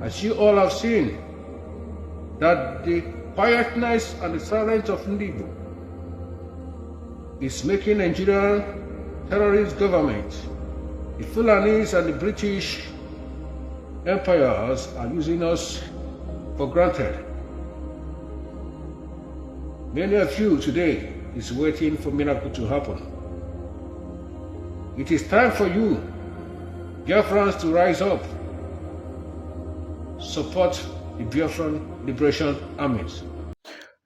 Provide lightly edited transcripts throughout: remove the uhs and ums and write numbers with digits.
As you all have seen, that the quietness and the silence of Ndibo is making Nigeria terrorist government. The Fulanis and the British empires are using us for granted. Many of you today is waiting for miracle to happen. It is time for you, Biafrans, to rise up. Support the Biafra Liberation Armies.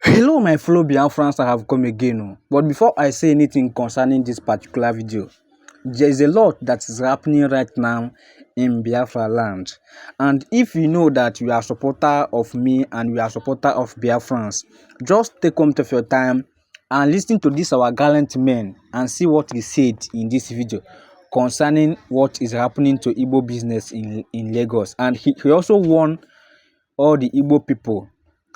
Hello my fellow Biafrans, I have come again. But before I say anything concerning this particular video, there is a lot that is happening right now in Biafra land. And if you know that you are a supporter of me and you are a supporter of Biafrans, just take a of your time and listen to this our gallant men and see what he said in this video concerning what is happening to Igbo business in Lagos. And he also warned all the Igbo people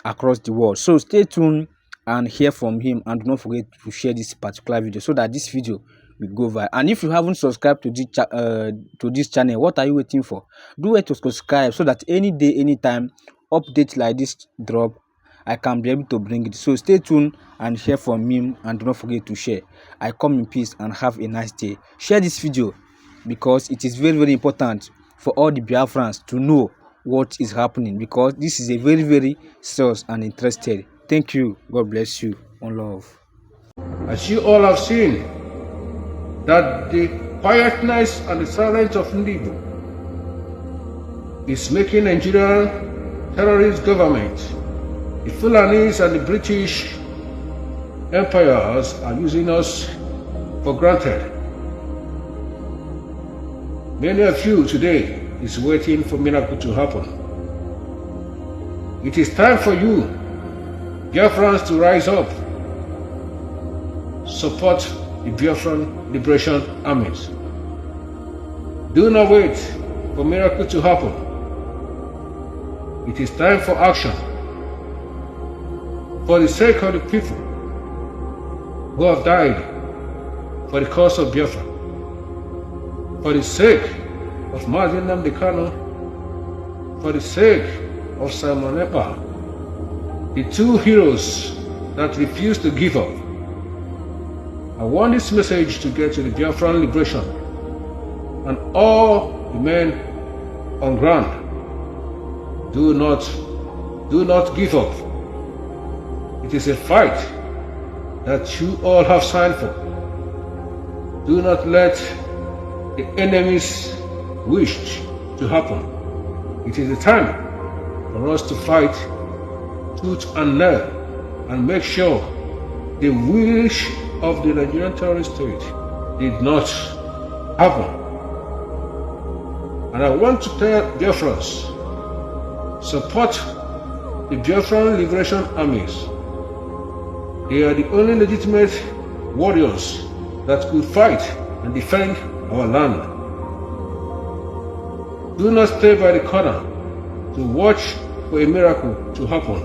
across the world. So stay tuned and hear from him, and do not forget to share this particular video so that this video will go viral. And if you haven't subscribed to this channel, what are you waiting for? Do it to subscribe so that any day, anytime updates like this drop, I can be able to bring it. So stay tuned and hear from him, and do not forget to share. I come in peace and have a nice day. Share this video because it is very, very important for all the Biafrans to know what is happening, because this is a very, very serious and interested. Thank you. God bless you. One love. As you all have seen, that the quietness and the silence of Ndibo is making Nigeria terrorist government. The Fulanis and the British empires are using us for granted. Many of you today is waiting for miracle to happen. It is time for you, Biafrans, to rise up. Support the Biafra Liberation Armies. Do not wait for miracle to happen. It is time for action. For the sake of the people who have died for the cause of Biafra, for the sake of Mazi Nnamdi Kanu, for the sake of Simon Ekpa, the two heroes that refused to give up. I want this message to get to the Biafra Liberation and all the men on ground. Do not give up. It is a fight that you all have signed for. Do not let the enemies wish to happen. It is the time for us to fight tooth and nail and make sure the wish of the Nigerian terrorist state did not happen. And I want to tell Biafrans, support the Biafra Liberation Armies. They are the only legitimate warriors that could fight and defend our land. Do not stay by the corner to watch for a miracle to happen.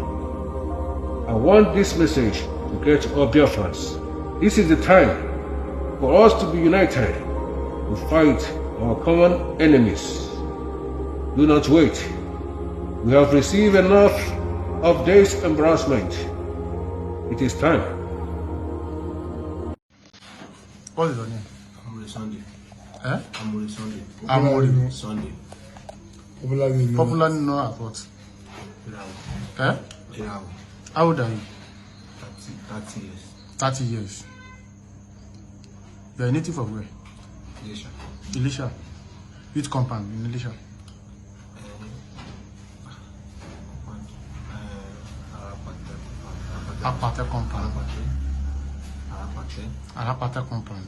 I want this message to get to all Biafrans. This is the time for us to be united to fight our common enemies. Do not wait. We have received enough of this embarrassment. It is time. What is your name? Amori Sunday. Eh? Amori Sunday. Amori Sunday. Popularly known as what? Eh? How old are you? 30 years. 30 years. You are a native of where? Elisha. Elisha. Which compound in Elisha? Apate compound. Arapate compound.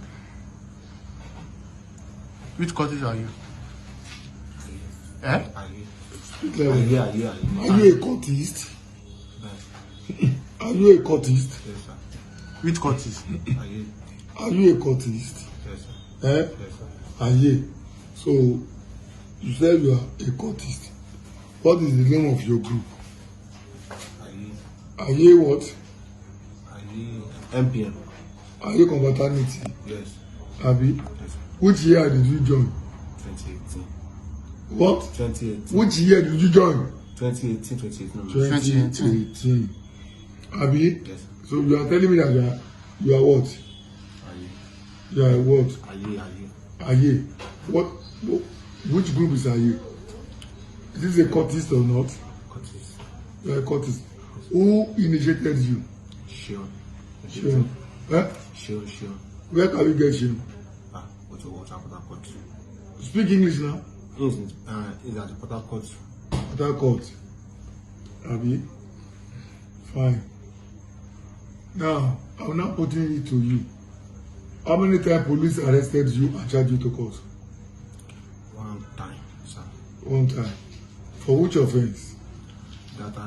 Which country are you? Eh? Are you a cultist? Are you a cultist? Yes, sir. Which cultist? Are you a cultist? Yes, sir. Eh? Yes, sir. Are you? So, you said you are a cultist. What is the name of your group? Are you what? MPM. Are you confraternity? Yes. Abi? Yes. Which year did you join? 2018. What? 2018. Which year did you join? 2018, 2018. 2018. Abi? Yes. So you are telling me that you are what? Aye. You are what? Aye. What? Which group is Aye? Is this a cultist or not? Curtis. You are a cultist. Who initiated you? Shion. Shion. Eh? Shion. Where can we get Shion? What's Port Harcourt? Speak English now. Is at the Port Harcourt. Port Harcourt. Abi? Fine. Now, I'm now putting it to you. How many times police arrested you and charged you to court? One time, sir. One time. For which offense? That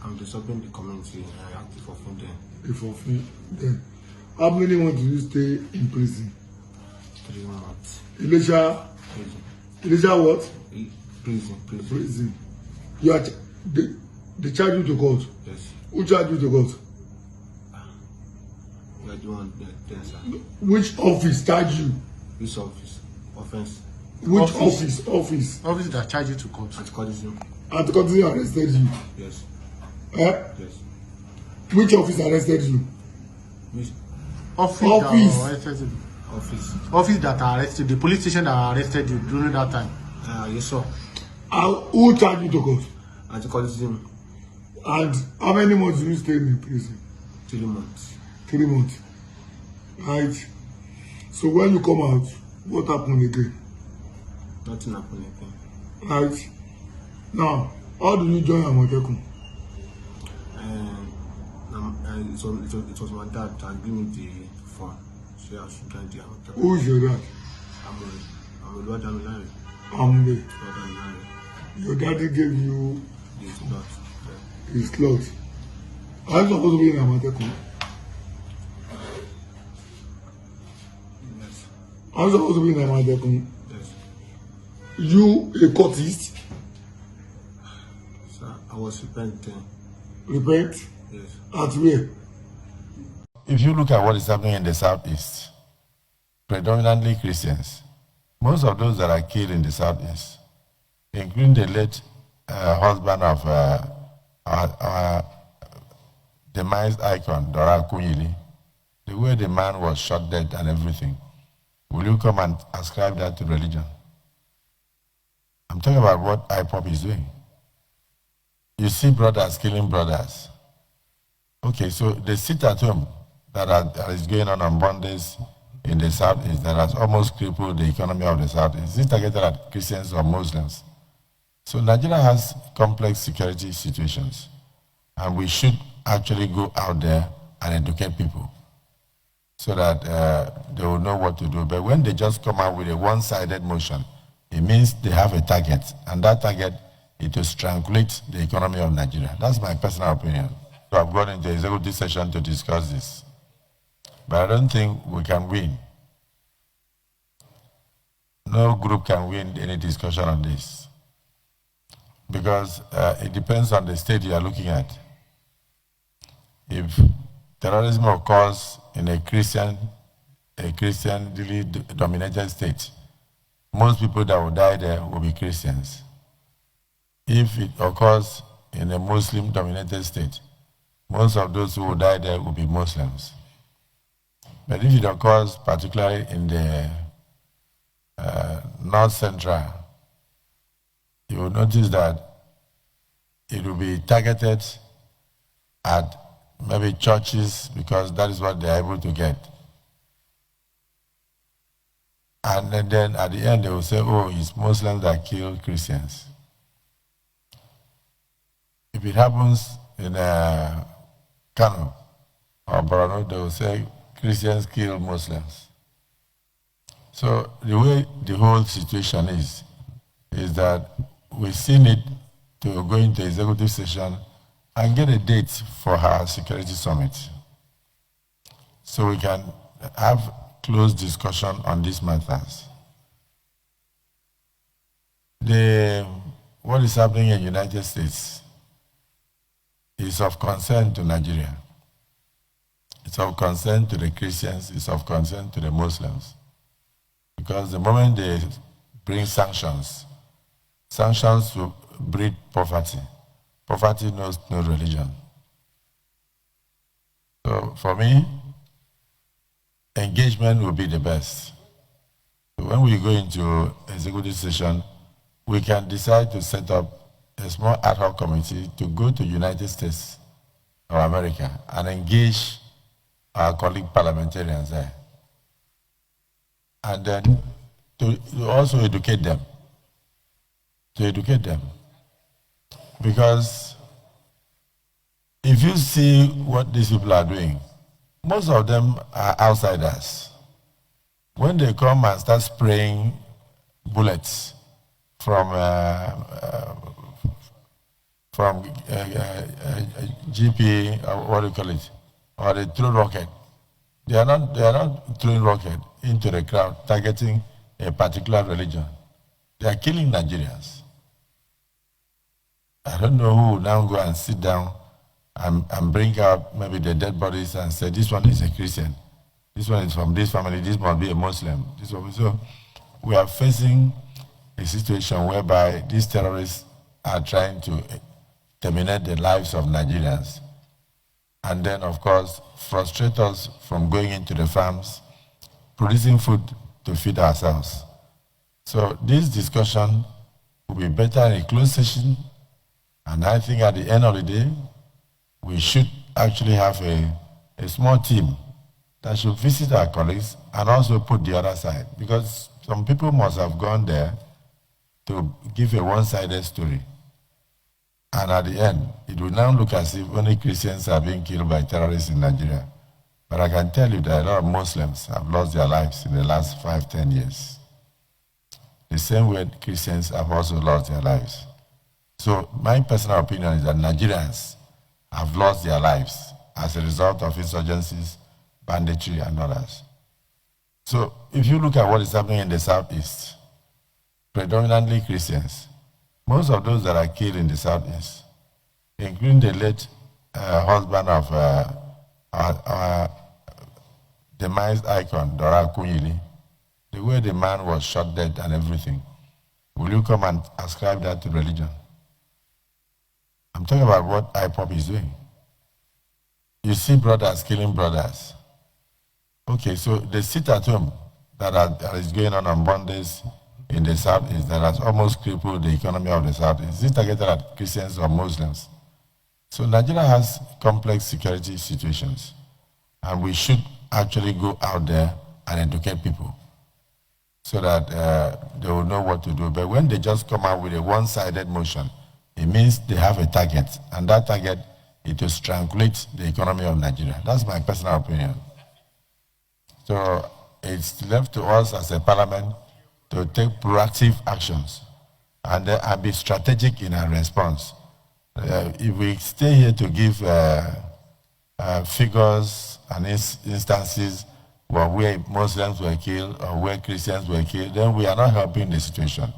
I'm disturbing the community and I have to forfeit them. If offense, then. How many months did you stay in prison? 3 months. Elisha what? Prison. You are they charge you to court. Yes. Who charged you to court? You are the one there, sir. Which office charged you? Which office? Offense. Which office? Office that charge you to court. Anti-corruption. Anti-corruption arrested you. Yes. Yes. Which office arrested you? Which Office. Office that arrested the police station that arrested you during that time. Yes, sir. Who charged you to court? Anti-corruption. And how many months did you stay in prison? 3 months. 3 months. Right. So when you come out, what happened again? Nothing happened again. Right. Now, how did you join Amotekun? It was my dad that gave me the phone. So I should join the Amotekun. Who is your dad? I'm a Lord Damilare. Ambe. Your daddy gave you This lot. his slot. Are you supposed to be in Amotekun? Yes. Are you supposed to be in Amotekun? Yes. You a cultist? Sir, I was repenting. Repent? Yes. At where? If you look at what is happening in the southeast, predominantly Christians, most of those that are killed in the southeast, including the late husband of our demised icon, Dora Kunyili, the way the man was shot dead and everything, will you come and ascribe that to religion? I'm talking about what IPOP is doing. You see brothers killing brothers. Okay, so the sit-at-home that is going on Mondays in the southeast that has almost crippled the economy of the southeast. Is it targeted at Christians or Muslims? So Nigeria has complex security situations, and we should actually go out there and educate people so that they will know what to do. But when they just come out with a one-sided motion, it means they have a target, and that target is to strangulate the economy of Nigeria. That's my personal opinion. So I've gone into the executive session to discuss this. But I don't think we can win. No group can win any discussion on this, because it depends on the state you are looking at. If terrorism occurs in a Christianly dominated state, most people that will die there will be Christians. If it occurs in a Muslim dominated state, most of those who will die there will be Muslims. But if it occurs particularly in the North Central, you will notice that it will be targeted at maybe churches, because that is what they are able to get. And then at the end they will say, oh, it's Muslims that kill Christians. If it happens in Kano or Borno, they will say Christians kill Muslims. So the way the whole situation is that we still need to go into executive session and get a date for our security summit, so we can have close discussion on these matters. What is happening in the United States is of concern to Nigeria. It's of concern to the Christians, it's of concern to the Muslims. Because the moment they bring sanctions Sanctions will breed poverty. Poverty knows no religion. So for me, engagement will be the best. So when we go into executive session, we can decide to set up a small ad hoc committee to go to United States or America and engage our colleague parliamentarians there. And then to also educate them. Because if you see what these people are doing, most of them are outsiders. When they come and start spraying bullets from GP, or what do you call it, or they throw rocket, they are not throwing rocket into the crowd targeting a particular religion. They are killing Nigerians. I don't know who will now go and sit down and bring out maybe the dead bodies and say, this one is a Christian, this one is from this family, this must be a Muslim. So we are facing a situation whereby these terrorists are trying to terminate the lives of Nigerians. And then, of course, frustrate us from going into the farms, producing food to feed ourselves. So this discussion will be better in a closed session, and I think at the end of the day, we should actually have a small team that should visit our colleagues and also put the other side, because some people must have gone there to give a one-sided story. And at the end, it will now look as if only Christians are being killed by terrorists in Nigeria. But I can tell you that a lot of Muslims have lost their lives in the last 5-10 years. The same way Christians have also lost their lives. So my personal opinion is that Nigerians have lost their lives as a result of insurgencies, banditry, and others. So if you look at what is happening in the Southeast, predominantly Christians, most of those that are killed in the Southeast, including the late husband of our demised icon, Dora Akunyili, the way the man was shot dead and everything, will you come and ascribe that to religion? I'm talking about what IPOP is doing. You see brothers killing brothers. Okay, so the sit at home that is going on Mondays in the Southeast that has almost crippled the economy of the Southeast. Is it targeted at Christians or Muslims? So Nigeria has complex security situations, and we should actually go out there and educate people so that they will know what to do. But when they just come out with a one-sided motion, it means they have a target, and that target is to strangulate the economy of Nigeria. That's my personal opinion. So it's left to us as a parliament to take proactive actions and be strategic in our response. If we stay here to give figures and instances where Muslims were killed or where Christians were killed, then we are not helping the situation.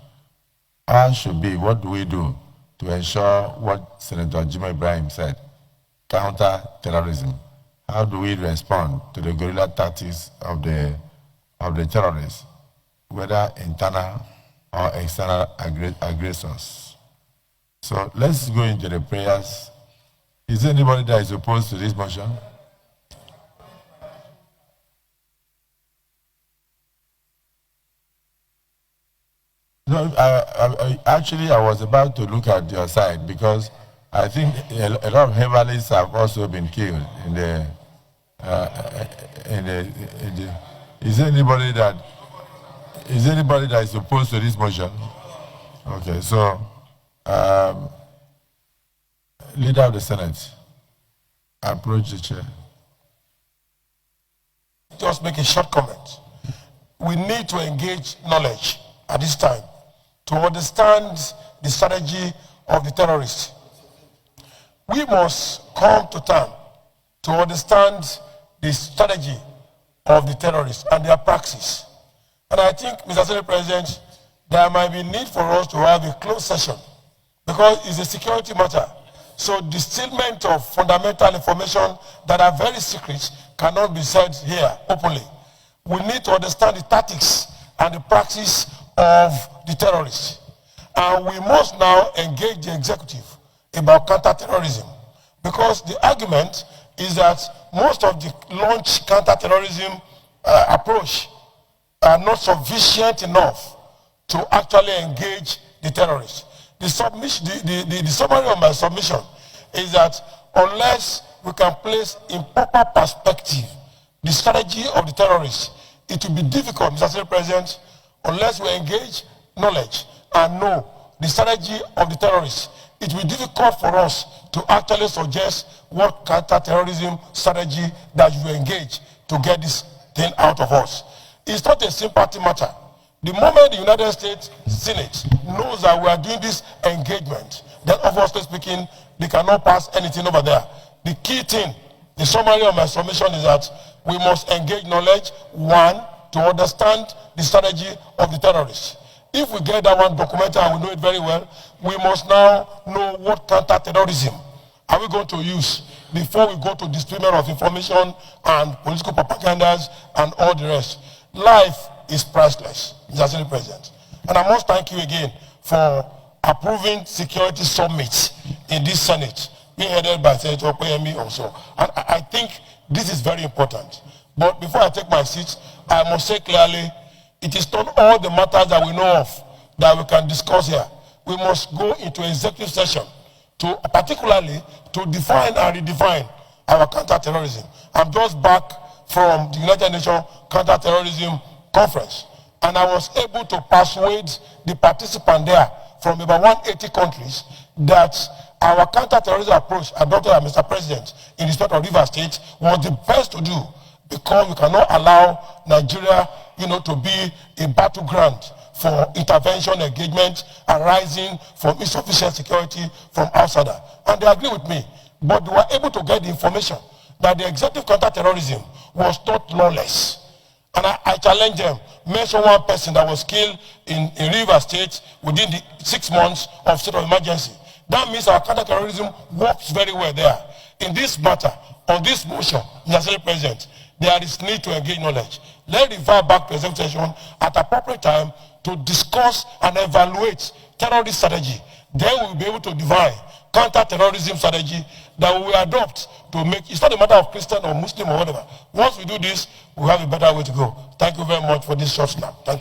Ours should be, what do we do to ensure what Senator Jimmy Ibrahim said, counter terrorism? How do we respond to the guerrilla tactics of the terrorists, whether internal or external aggressors? So let's go into the prayers. Is there anybody that is opposed to this motion? No, actually, I was about to look at your side because I think a lot of Heavenlies have also been killed in the. Is there anybody that is opposed to this motion? Okay, so leader of the Senate, approach the chair. Just make a short comment. We need to engage knowledge at this time to understand the strategy of the terrorists. We must come to terms to understand the strategy of the terrorists and their praxis. And I think, Mr. Senate President, there might be need for us to have a closed session because it's a security matter. So distillment of fundamental information that are very secret cannot be said here openly. We need to understand the tactics and the praxis of the terrorists. And we must now engage the executive about counter-terrorism, because the argument is that most of the launch counter-terrorism approach are not sufficient enough to actually engage the terrorists. The summary of my submission is that unless we can place in proper perspective the strategy of the terrorists, it will be difficult, Mr. Senate President, unless we engage knowledge and know the strategy of the terrorists. It will be difficult for us to actually suggest what counter-terrorism strategy that you engage to get this thing out of us. It's not a sympathy matter. The moment the United States Senate knows that we are doing this engagement, then obviously speaking, they cannot pass anything over there. The key thing, the summary of my submission is that we must engage knowledge, one, to understand the strategy of the terrorists. If we get that one documented and we know it very well, we must now know what counter-terrorism are we going to use before we go to distribution of information and political propagandas and all the rest. Life is priceless, Mr. Senate President. And I must thank you again for approving security summits in this Senate, being headed by Senator Okoyemi also. And I think this is very important. But before I take my seat, I must say clearly, it is not all the matters that we know of that we can discuss here. We must go into executive session to particularly to define and redefine our counter-terrorism. I'm just back from the United Nations Counter-Terrorism Conference, and I was able to persuade the participants there from about 180 countries that our counter-terrorism approach adopted by Mr. President in the state of Rivers State was the best to do, because we cannot allow Nigeria, to be a battleground for intervention engagement arising from insufficient security from outsider. And they agree with me, but they were able to get the information that the executive counter-terrorism was not lawless. And I challenge them. Mention one person that was killed in Rivers State within the 6 months of state of emergency. That means our counter-terrorism works very well there. In this matter, on this motion, Mr. Senate President, there is need to engage knowledge. Let's revert back to executive session at appropriate time to discuss and evaluate terrorist strategy. Then we will be able to define counter-terrorism strategy that we will adopt to make, it's not a matter of Christian or Muslim or whatever. Once we do this, we have a better way to go. Thank you very much for this short snap. Thank you.